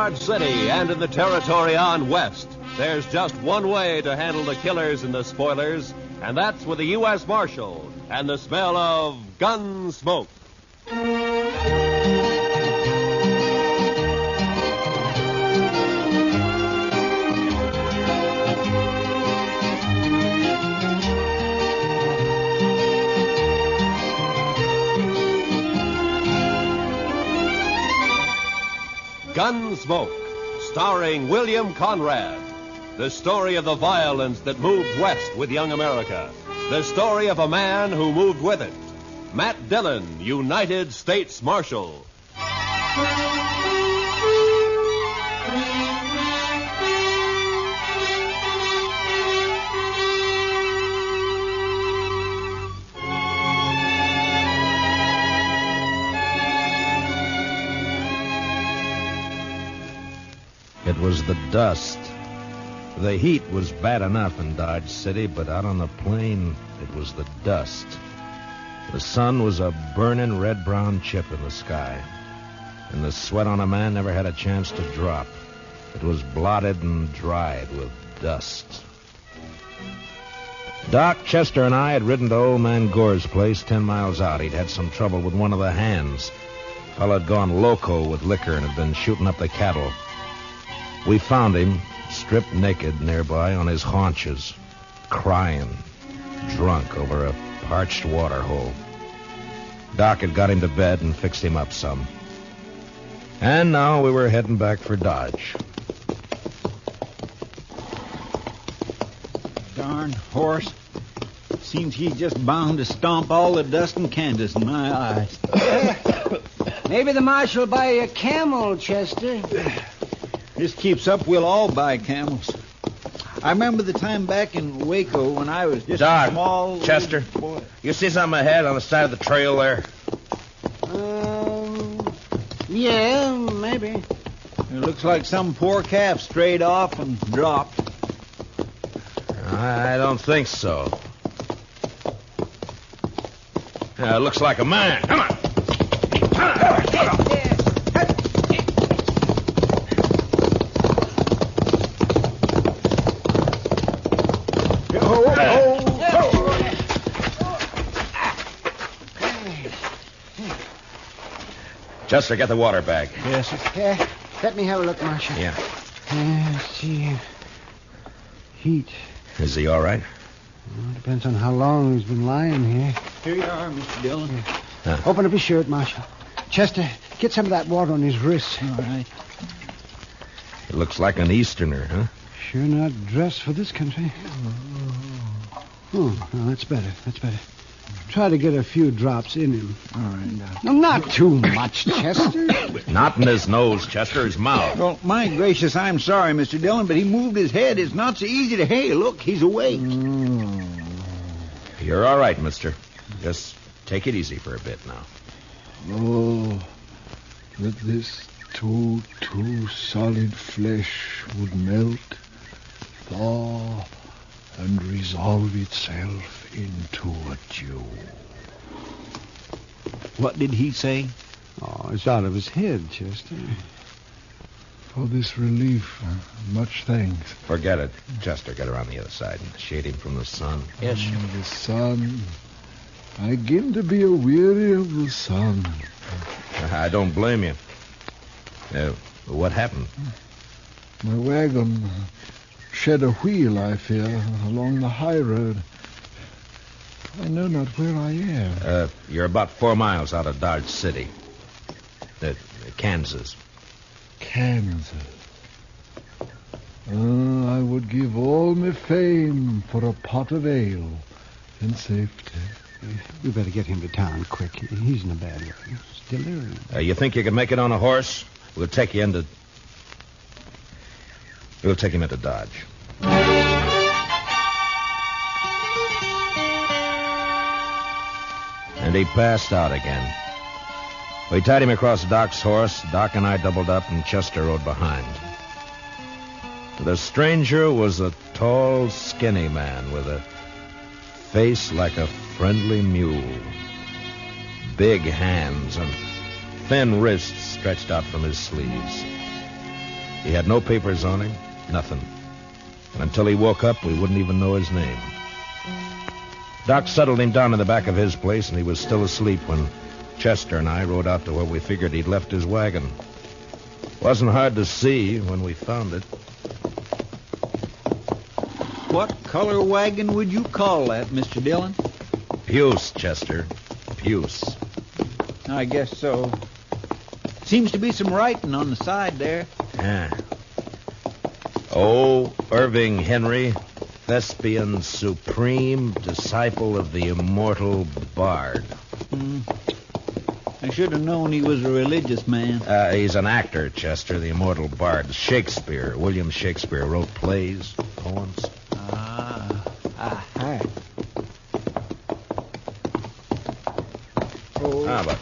Dodge City and in the territory on west, there's just one way to handle the killers and the spoilers, and that's with a U.S. Marshal and the smell of Gunsmoke. Gunsmoke, starring William Conrad. The story of the violence that moved west with young America. The story of a man who moved with it. Matt Dillon, United States Marshal. It was the dust. The heat was bad enough in Dodge City, but out on the plain, it was the dust. The sun was a burning red-brown chip in the sky, and the sweat on a man never had a chance to drop. It was blotted and dried with dust. Doc, Chester, and I had ridden to old man Gore's place 10 miles out. He'd had some trouble with one of the hands. Fellow had gone loco with liquor and had been shooting up the cattle. We found him, stripped naked nearby on his haunches, crying, drunk over a parched water hole. Doc had got him to bed and fixed him up some. And now we were heading back for Dodge. Darn horse. Seems he's just bound to stomp all the dust in Kansas in my eyes. Maybe the marshal will buy you a camel, Chester. This keeps up, we'll all buy camels. I remember the time back in Waco when I was just Doc, a small... Chester, boy. You see something ahead on the side of the trail there? Yeah, maybe. It looks like some poor calf strayed off and dropped. I don't think so. It looks like a man. Come on. Chester, get the water bag. Yes, sir. Let me have a look, Marshal. Yeah. Let's see. Heat. Is he all right? Well, depends on how long he's been lying here. Here you are, Mr. Dillon. Open up his shirt, Marshal. Chester, get some of that water on his wrists. All right. It looks like an Easterner, huh? Sure not dressed for this country. Oh, well, that's better. That's better. Try to get a few drops in him. All right. No, not too much, Chester. Not in his nose, Chester, his mouth. Well, my gracious, I'm sorry, Mr. Dillon, but he moved his head. It's not so easy to hey. Look, he's awake. You're all right, mister. Just take it easy for a bit now. Oh, that this too solid flesh would melt, thaw, and resolve itself into a dew. What did he say? Oh, it's out of his head, Chester. For this relief, much thanks. Forget it. Chester, get around the other side and shade him from the sun. Yes, sir. The sun. I begin to be weary of the sun. I don't blame you. What happened? My wagon shed a wheel, I fear, along the high road. I know not where I am. You're about 4 miles out of Dodge City. Kansas. Kansas. I would give all my fame for a pot of ale in safety. We better get him to town quick. He's in a bad way. He's delirious. You think you can make it on a horse? We'll take him into Dodge. And he passed out again. We tied him across Doc's horse. Doc and I doubled up, and Chester rode behind. The stranger was a tall, skinny man with a face like a friendly mule. Big hands and thin wrists stretched out from his sleeves. He had no papers on him, nothing. And until he woke up, we wouldn't even know his name. Doc settled him down in the back of his place, and he was still asleep when Chester and I rode out to where we figured he'd left his wagon. Wasn't hard to see when we found it. What color wagon would you call that, Mr. Dillon? Puce, Chester. Puce. I guess so. Seems to be some writing on the side there. Yeah. Oh, Irving Henry, Thespian supreme, disciple of the immortal bard. I should have known he was a religious man. He's an actor, Chester, the immortal bard. Shakespeare, William Shakespeare, wrote plays, poems. But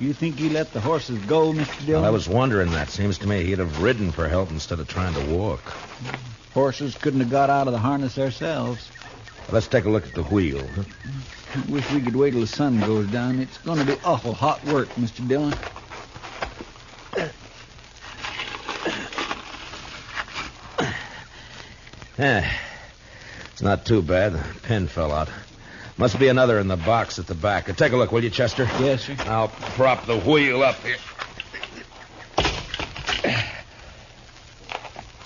you think he let the horses go, Mr. Dillon? I was wondering that. Seems to me he'd have ridden for help instead of trying to walk. Horses couldn't have got out of the harness themselves. Let's take a look at the wheel. I wish we could wait till the sun goes down. It's going to be awful hot work, Mr. Dillon. It's not too bad. The pin fell out. Must be another in the box at the back. Take a look, will you, Chester? Yes, sir. I'll prop the wheel up here.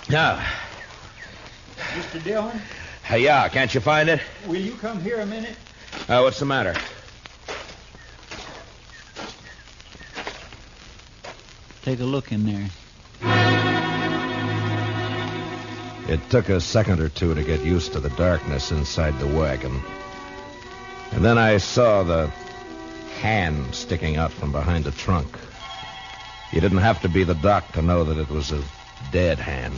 Now. Mr. Dillon? Yeah, can't you find it? Will you come here a minute? What's the matter? Take a look in there. It took a second or two to get used to the darkness inside the wagon. And then I saw the hand sticking out from behind the trunk. You didn't have to be the doc to know that it was a dead hand.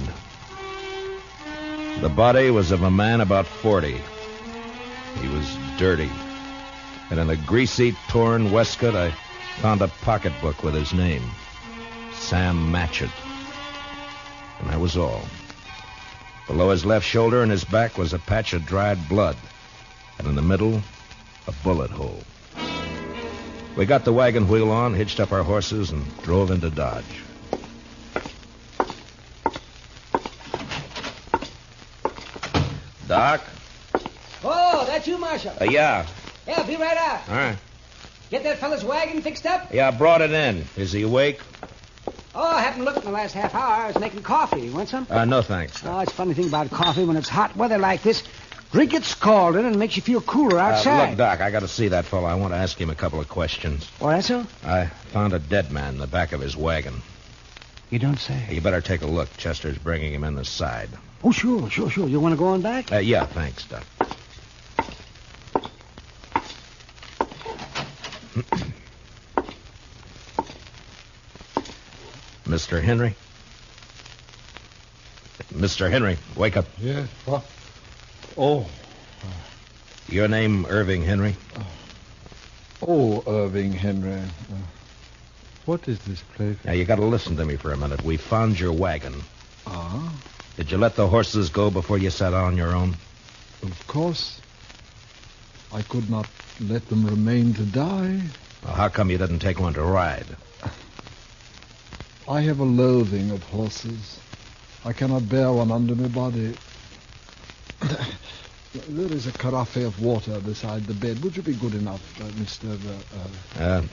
The body was of a man about 40. He was dirty. And in a greasy, torn waistcoat, I found a pocketbook with his name. Sam Matchett. And that was all. Below his left shoulder and his back was a patch of dried blood. And in the middle, a bullet hole. We got the wagon wheel on, hitched up our horses, and drove into Dodge. Doc? Oh, that's you, Marshal. Yeah. Yeah, be right out. All right. Get that fella's wagon fixed up? Yeah, I brought it in. Is he awake? Oh, I haven't looked in the last half hour. I was making coffee. You want some? No, thanks. Oh, it's a funny thing about coffee when it's hot weather like this. Drink it scalded and it makes you feel cooler outside. Look, Doc, I got to see that fellow. I want to ask him a couple of questions. Oh, that's so? I found a dead man in the back of his wagon. You don't say. You better take a look. Chester's bringing him in the side. Oh, sure. You want to go on back? Yeah, thanks, Doc. Mr. Henry? Mr. Henry, wake up. Yes, what? Oh. Your name, Irving Henry? Oh, Irving Henry. What is this place? Now, you got to listen to me for a minute. We found your wagon. Ah? Did you let the horses go before you sat on your own? Of course. I could not let them remain to die. Well, how come you didn't take one to ride? I have a loathing of horses. I cannot bear one under my body. There is a carafe of water beside the bed. Would you be good enough, Mr.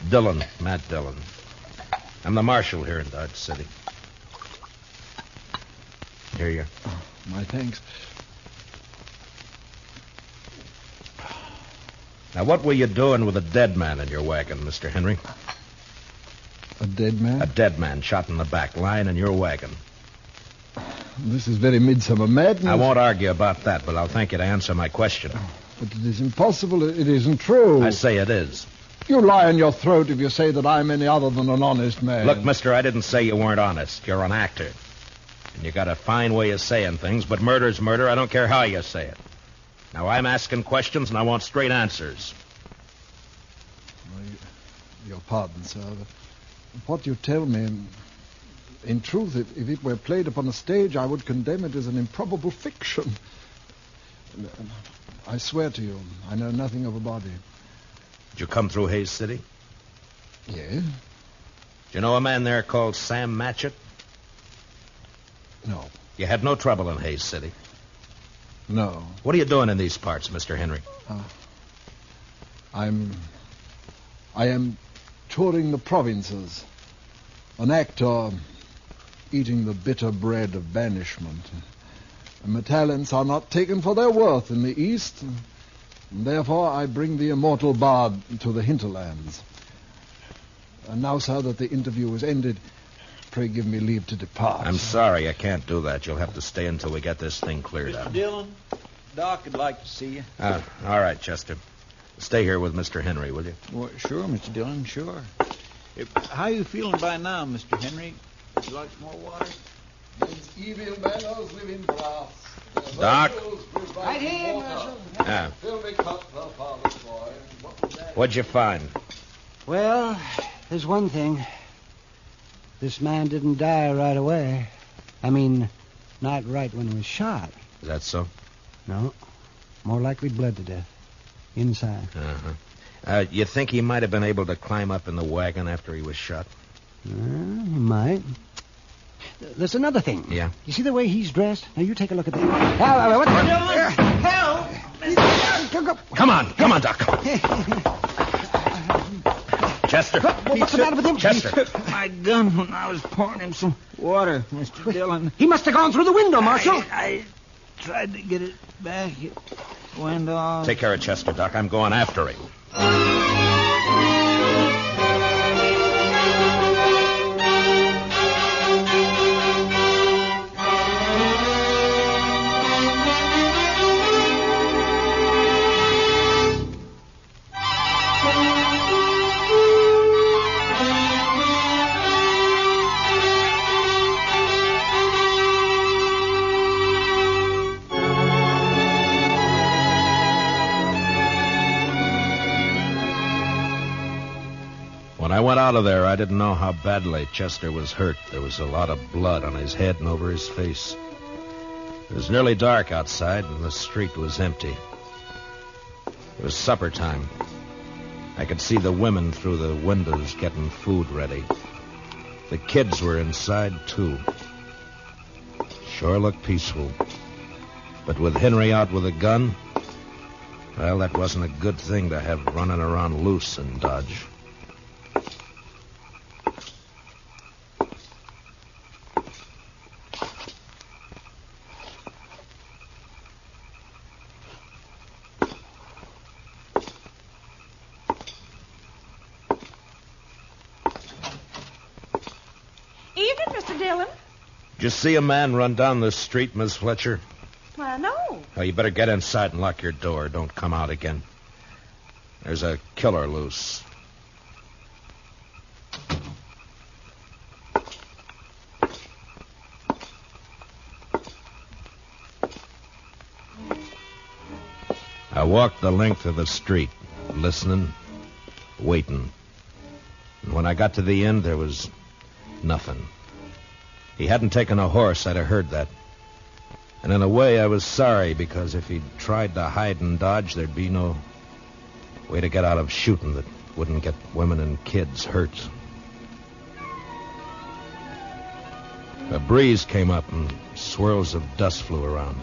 Dillon, Matt Dillon. I'm the marshal here in Dodge City. Here you are. Oh, my thanks. Now, what were you doing with a dead man in your wagon, Mr. Henry? A dead man? A dead man shot in the back, lying in your wagon. This is very midsummer madness. I won't argue about that, but I'll thank you to answer my question. But it is impossible. It isn't true. I say it is. You lie in your throat if you say that I'm any other than an honest man. Look, mister, I didn't say you weren't honest. You're an actor. And you got a fine way of saying things, but murder's murder. I don't care how you say it. Now, I'm asking questions, and I want straight answers. Your pardon, sir. What you tell me, in truth, if it were played upon a stage, I would condemn it as an improbable fiction. I swear to you, I know nothing of a body. Did you come through Hayes City? Yes. Do you know a man there called Sam Matchett? No. You had no trouble in Hayes City? No. What are you doing in these parts, Mr. Henry? I am touring the provinces. An actor eating the bitter bread of banishment. And my talents are not taken for their worth in the East. And therefore, I bring the immortal bard to the hinterlands. And now, sir, that the interview is ended, pray give me leave to depart. I'm sorry, I can't do that. You'll have to stay until we get this thing cleared up. Mr. Dillon, Doc would like to see you. All right, Chester. Stay here with Mr. Henry, will you? Well, sure, Mr. Dillon, sure. How you feeling by now, Mr. Henry? Would you like some more water? These evil manners live in brass. Doc? Right here, Marshal. Fill me cup, thou father's boy. What'd you find? Well, there's one thing. This man didn't die right away. I mean, not right when he was shot. Is that so? No. More likely bled to death. Inside. You think he might have been able to climb up in the wagon after he was shot? He might. There's another thing. Yeah? You see the way he's dressed? Now, you take a look at that. What the hell? Come on, Doc. Chester. What's the matter with him? Chester. He took my gun when I was pouring him some water, Mr. Dillon. He must have gone through the window, Marshal. I tried to get it back. It went off. Take care of Chester, Doc. I'm going after him. When I went out of there, I didn't know how badly Chester was hurt. There was a lot of blood on his head and over his face. It was nearly dark outside, and the street was empty. It was supper time. I could see the women through the windows getting food ready. The kids were inside, too. Sure looked peaceful. But with Henry out with a gun, well, that wasn't a good thing to have running around loose in Dodge. Evening, Mr. Dillon. Did you see a man run down the street, Miss Fletcher? Well, no. Oh, you better get inside and lock your door. Don't come out again. There's a killer loose. I walked the length of the street, listening, waiting. And when I got to the end, there was nothing. He hadn't taken a horse, I'd have heard that. And in a way, I was sorry, because if he'd tried to hide and dodge, there'd be no way to get out of shooting that wouldn't get women and kids hurt. A breeze came up and swirls of dust flew around.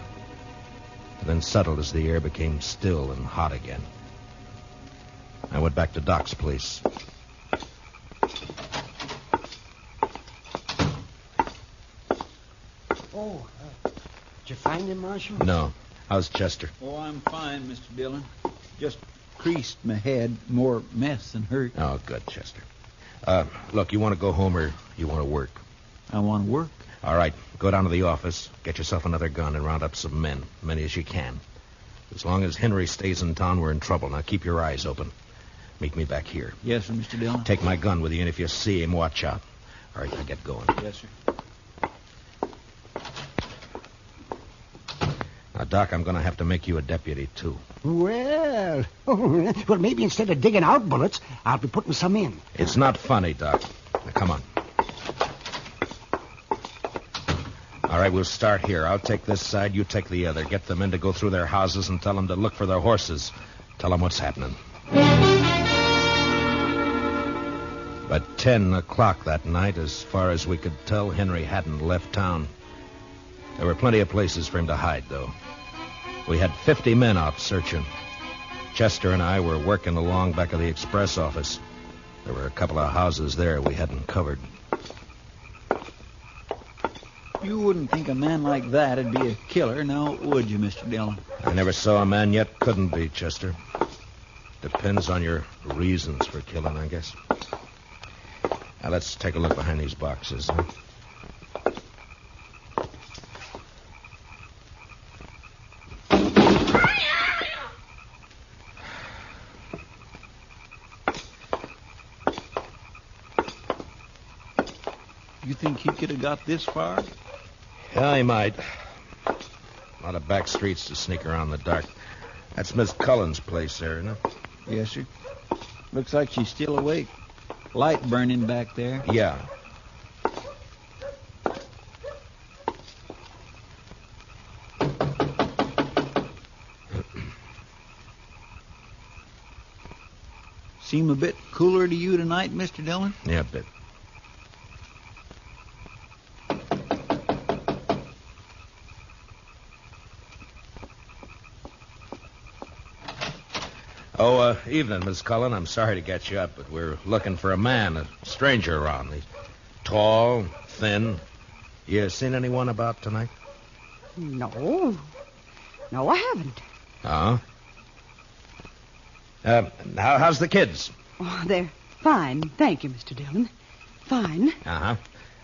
And then settled as the air became still and hot again. I went back to Doc's place. Oh, did you find him, Marshal? No. How's Chester? Oh, I'm fine, Mr. Dillon. Just creased my head. More mess than hurt. Oh, good, Chester. Look, you want to go home or you want to work? I want to work. All right, go down to the office, get yourself another gun, and round up some men, many as you can. As long as Henry stays in town, we're in trouble. Now, keep your eyes open. Meet me back here. Yes, sir, Mr. Dillon. Take my gun with you, and if you see him, watch out. All right, now get going. Yes, sir. Now, Doc, I'm going to have to make you a deputy, too. Well, maybe instead of digging out bullets, I'll be putting some in. It's not funny, Doc. Now, come on. All right, we'll start here. I'll take this side, you take the other. Get the men to go through their houses and tell them to look for their horses. Tell them what's happening. At 10 o'clock that night, as far as we could tell, Henry hadn't left town. There were plenty of places for him to hide, though. We had 50 men out searching. Chester and I were working along back of the express office. There were a couple of houses there we hadn't covered. You wouldn't think a man like that would be a killer, now would you, Mr. Dillon? I never saw a man yet couldn't be, Chester. Depends on your reasons for killing, I guess. Now, let's take a look behind these boxes. Huh? You think he could have got this far? Yeah, he might. A lot of back streets to sneak around in the dark. That's Miss Cullen's place there, isn't it? Yes, sir. Looks like she's still awake. Light burning back there. Yeah. Seem a bit cooler to you tonight, Mr. Dillon? Yeah, a bit. Oh, evening, Miss Cullen. I'm sorry to get you up, but we're looking for a man, a stranger around. He's tall, thin. You seen anyone about tonight? No. No, I haven't. Oh? How's the kids? Oh, they're fine. Thank you, Mr. Dillon. Fine. Uh-huh.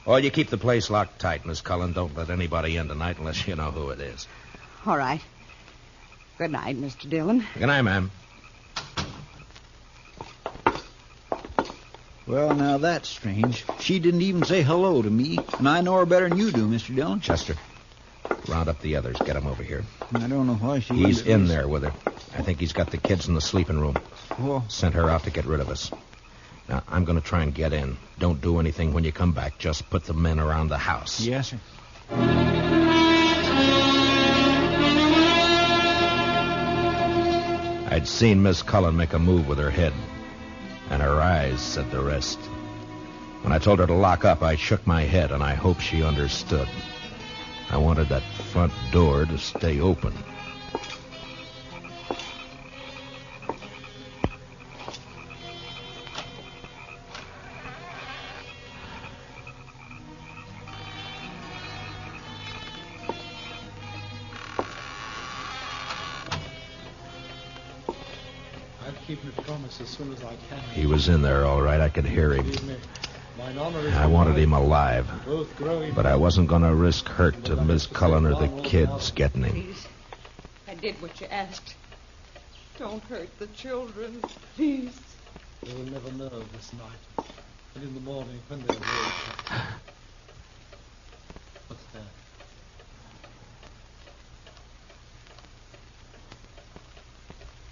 Well, you keep the place locked tight, Miss Cullen. Don't let anybody in tonight unless you know who it is. All right. Good night, Mr. Dillon. Good night, ma'am. Well, now that's strange. She didn't even say hello to me, and I know her better than you do, Mr. Dillon. Chester, round up the others. Get them over here. I don't know why she... He's in there with her. I think he's got the kids in the sleeping room. Oh. Sent her out to get rid of us. Now, I'm going to try and get in. Don't do anything when you come back. Just put the men around the house. Yes, sir. I'd seen Miss Cullen make a move with her head, and her eyes said the rest. When I told her to lock up, I shook my head, and I hoped she understood. I wanted that front door to stay open. Keep my promise as soon as I can. He was in there, all right. I could hear him. I wanted him alive, but I wasn't going to risk hurt to Miss Cullen or the kids getting him. Please. I did what you asked. Don't hurt the children, please. They will never know this night. And in the morning, when they're awake... What's that?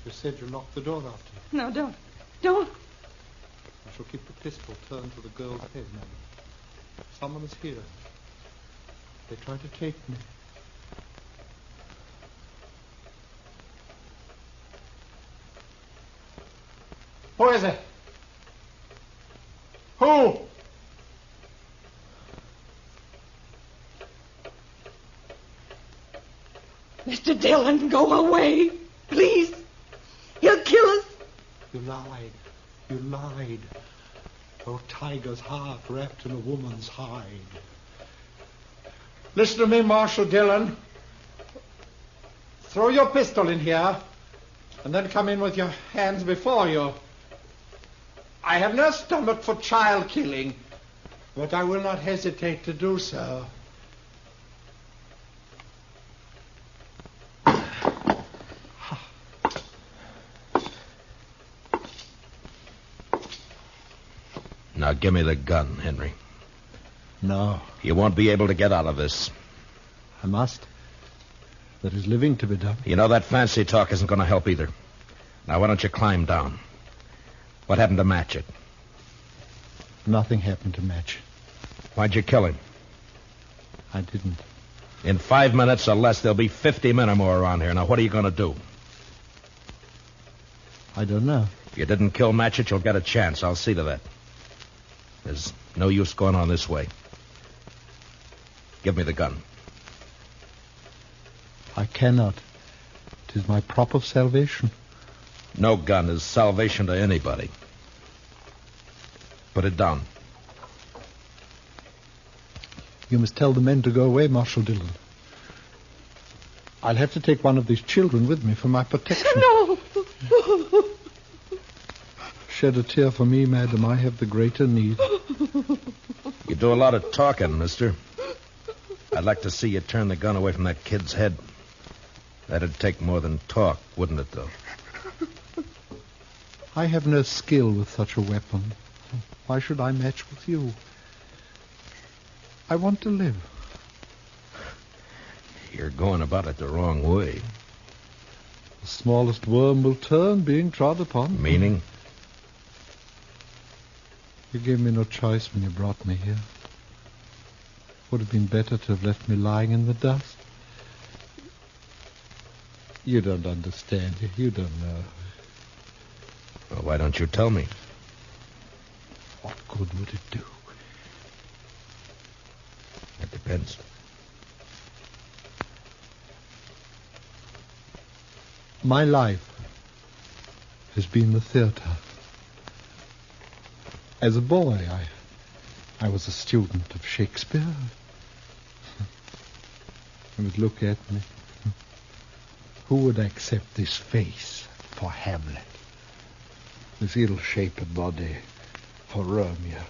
You said you locked the door after you. No, don't. Don't. I shall keep the pistol turned to the girl's head, madam. Someone is here. They try to take me. Who is it? Who? Mr. Dillon, go away. Please. He'll kill us. You lied. You lied. Your tiger's heart wrapped in a woman's hide. Listen to me, Marshal Dillon. Throw your pistol in here, and then come in with your hands before you. I have no stomach for child killing, but I will not hesitate to do so. Now, give me the gun, Henry. No, You won't be able to get out of this. I must. There is living to be done. You know that fancy talk isn't going to help either. Now, why don't you climb down? What happened to Matchett? Nothing happened to Match. Why'd you kill him? I didn't. In 5 minutes or less, there'll be 50 men or more around here. Now, what are you going to do? I don't know. If you didn't kill Matchett, you'll get a chance. I'll see to that. There's no use going on this way. Give me the gun. I cannot. It is my prop of salvation. No gun is salvation to anybody. Put it down. You must tell the men to go away, Marshal Dillon. I'll have to take one of these children with me for my protection. No! Shed a tear for me, madam. I have the greater need. You do a lot of talking, mister. I'd like to see you turn the gun away from that kid's head. That'd take more than talk, wouldn't it, though? I have no skill with such a weapon. Why should I match with you? I want to live. You're going about it the wrong way. The smallest worm will turn, being trod upon. Meaning? You gave me no choice when you brought me here. Would have been better to have left me lying in the dust. You don't understand. You don't know. Well, why don't you tell me? What good would it do? It depends. My life has been the theater. As a boy, I was a student of Shakespeare. You would look at me. Who would accept this face for Hamlet? This ill-shaped body for Romeo?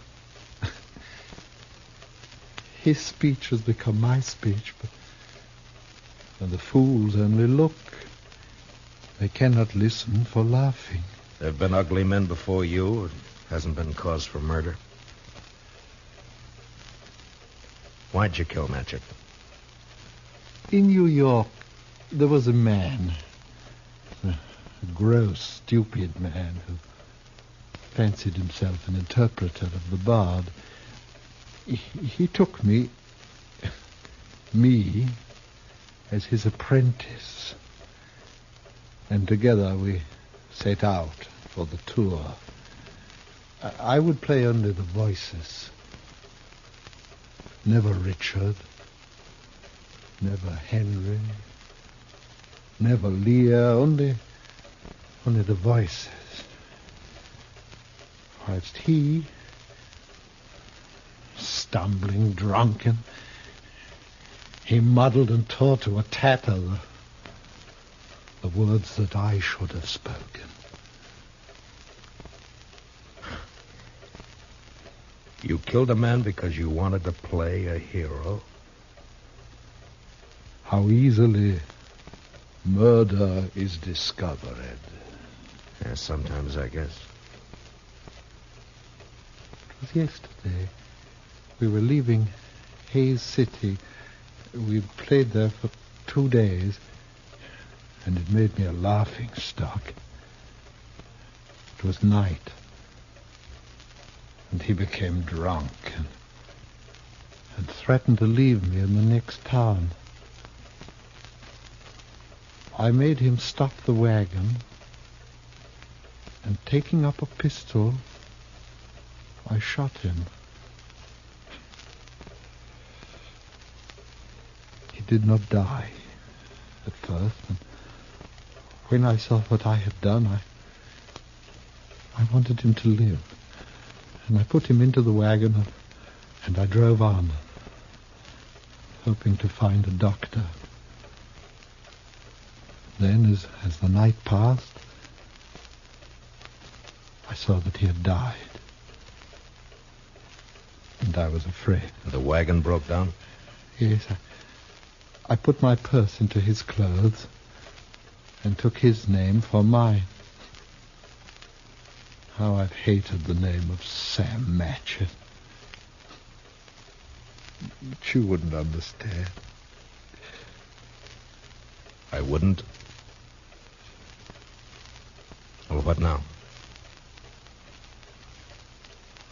His speech has become my speech, but the fools only look. They cannot listen for laughing. There have been ugly men before you. It hasn't been cause for murder. Why'd you kill Magic? In New York, there was a man, a gross, stupid man who fancied himself an interpreter of the bard. He took me, as his apprentice, and together we set out for the tour. I would play only the voices. Never Richard, never Henry, never Lear, only the voices. Whilst he, stumbling, drunken, he muddled and tore to a tatter the words that I should have spoken. You killed a man because you wanted to play a hero? How easily murder is discovered. Yeah, sometimes, I guess. It was yesterday. We were leaving Hayes City. We'd played there for 2 days, and it made me a laughing stock. It was night, and he became drunk and threatened to leave me in the next town. I made him stop the wagon, and taking up a pistol, I shot him. He did not die at first, and when I saw what I had done, I wanted him to live. And I put him into the wagon, and I drove on, hoping to find a doctor. Then, as the night passed, I saw that he had died. And I was afraid. The wagon broke down? Yes, I put my purse into his clothes and took his name for mine. How I've hated the name of Sam Matchett. But you wouldn't understand. I wouldn't? Well, what now?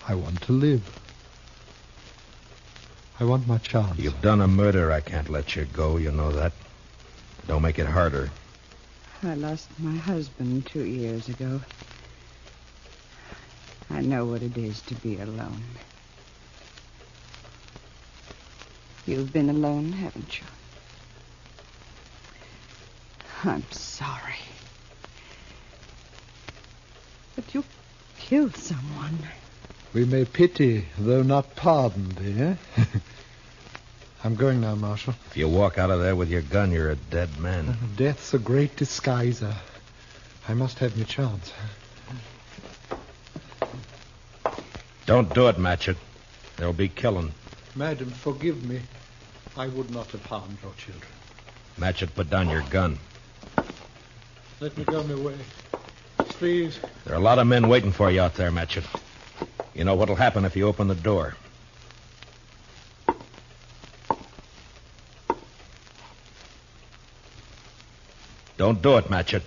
I want to live. I want my chance. You've done a murder. I can't let you go. You know that. Don't make it harder. I lost my husband 2 years ago. I know what it is to be alone. You've been alone, haven't you? I'm sorry. But you killed someone. We may pity, though not pardon thee, eh? I'm going now, Marshal. If you walk out of there with your gun, you're a dead man. Death's a great disguiser. I must have my chance. Don't do it, Matchett. There'll be killing. Madam, forgive me. I would not have harmed your children. Matchett, put down your gun. Let me go my way. Please. There are a lot of men waiting for you out there, Matchett. You know what'll happen if you open the door. Don't do it, Matchett.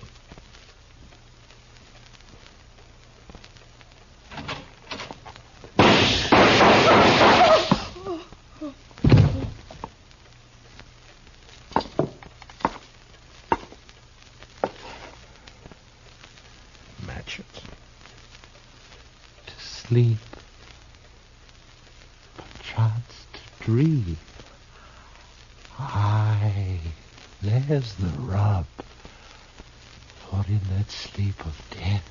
Sleep, perchance to dream. Aye, there's the rub. For in that sleep of death,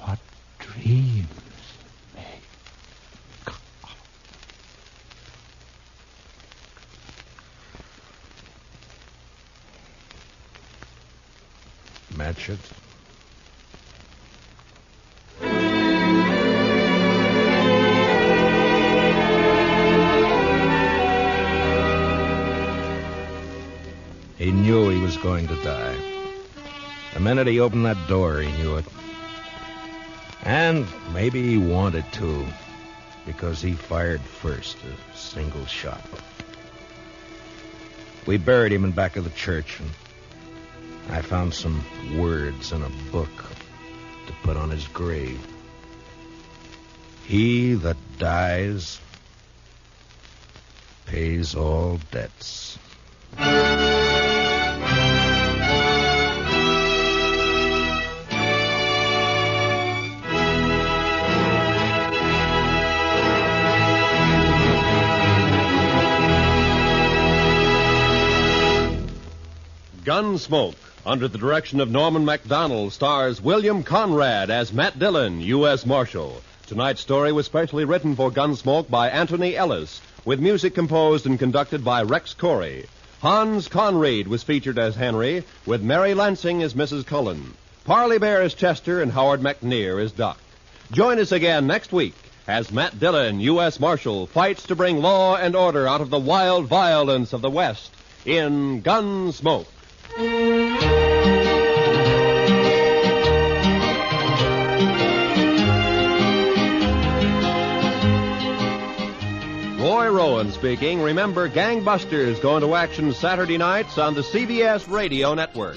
what dreams may come. Matchett. He knew he was going to die. The minute he opened that door, he knew it. And maybe he wanted to, because he fired first, a single shot. We buried him in back of the church, and I found some words in a book to put on his grave. He that dies pays all debts. Gunsmoke, under the direction of Norman Macdonald, stars William Conrad as Matt Dillon, U.S. Marshal. Tonight's story was specially written for Gunsmoke by Anthony Ellis, with music composed and conducted by Rex Corey. Hans Conried was featured as Henry, with Mary Lansing as Mrs. Cullen. Parley Bear as Chester, and Howard McNear as Duck. Join us again next week as Matt Dillon, U.S. Marshal, fights to bring law and order out of the wild violence of the West in Gunsmoke. Roy Rowan speaking. Remember, Gangbusters going to action Saturday nights on the CBS Radio Network.